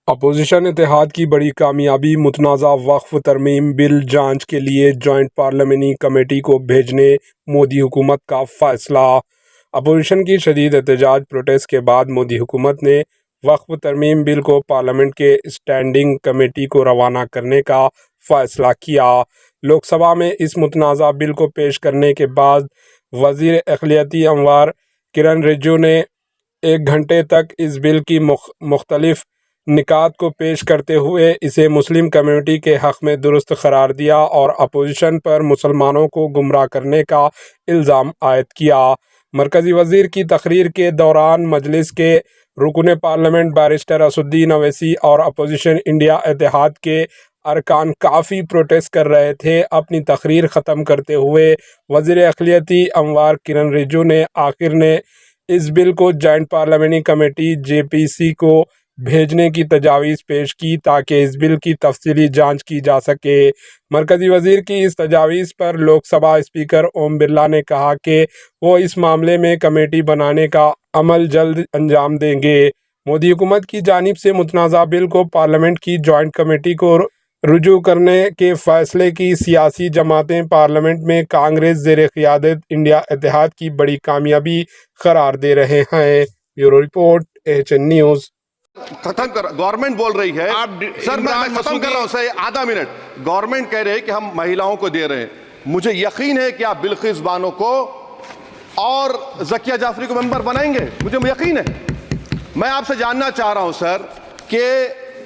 Opposition اتحاد کی بڑی کامیابی، متنازع وقف ترمیم بل جانچ کے لیے جوائنٹ پارلیمانی کمیٹی کو بھیجنے مودی حکومت کا فیصلہ۔ اپوزیشن کی شدید احتجاج پروٹیسٹ کے بعد مودی حکومت نے وقف ترمیم بل کو پارلیمنٹ کے اسٹینڈنگ کمیٹی کو روانہ کرنے کا فیصلہ کیا۔ لوک سبھا میں اس متنازع بل کو پیش کرنے کے بعد وزیر اقلیتی امور کرن رجیجو نے 1 گھنٹے تک اس بل کی مختلف نکات کو پیش کرتے ہوئے اسے مسلم کمیونٹی کے حق میں درست قرار دیا اور اپوزیشن پر مسلمانوں کو گمراہ کرنے کا الزام عائد کیا۔ مرکزی وزیر کی تقریر کے دوران مجلس کے رکن پارلیمنٹ بیرسٹر اسدالدین اویسی اور اپوزیشن انڈیا اتحاد کے ارکان کافی پروٹیسٹ کر رہے تھے۔ اپنی تقریر ختم کرتے ہوئے وزیر اقلیتی امور کرن رجیجو نے آخر نے اس بل کو جوائنٹ پارلیمانی کمیٹی JPC کو بھیجنے کی تجویز پیش کی تاکہ اس بل کی تفصیلی جانچ کی جا سکے۔ مرکزی وزیر کی اس تجویز پر لوک سبھا اسپیکر اوم برلا نے کہا کہ وہ اس معاملے میں کمیٹی بنانے کا عمل جلد انجام دیں گے۔ مودی حکومت کی جانب سے متنازع بل کو پارلیمنٹ کی جوائنٹ کمیٹی کو رجوع کرنے کے فیصلے کی سیاسی جماعتیں پارلیمنٹ میں کانگریس زیر قیادت انڈیا اتحاد کی بڑی کامیابی قرار دے رہے ہیں۔ Bureau report AHN news. ختم کر گورنمنٹ بول رہی ہے سر، میں ختم کر رہا ہوں سر، آدھا منٹ۔ گورنمنٹ کہہ رہے ہیں کہ ہم مہیلاؤں کو دے رہے ہیں۔ مجھے یقین ہے کہ آپ بلقیس بانو کو اور ذکیہ جعفری کو ممبر بنائیں گے، مجھے یقین ہے۔ میں آپ سے جاننا چاہ رہا ہوں سر کہ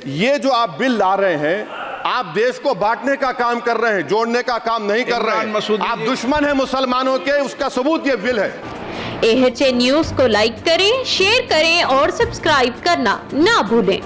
یہ جو آپ بل لا رہے ہیں، آپ دیش کو بانٹنے کا کام کر رہے ہیں، جوڑنے کا کام نہیں کر رہے ہیں۔ آپ دشمن ہیں مسلمانوں کے، اس کا ثبوت یہ بل ہے۔ AHN نیوز کو لائک کریں، شیئر کریں اور سبسکرائب کرنا نہ بھولیں۔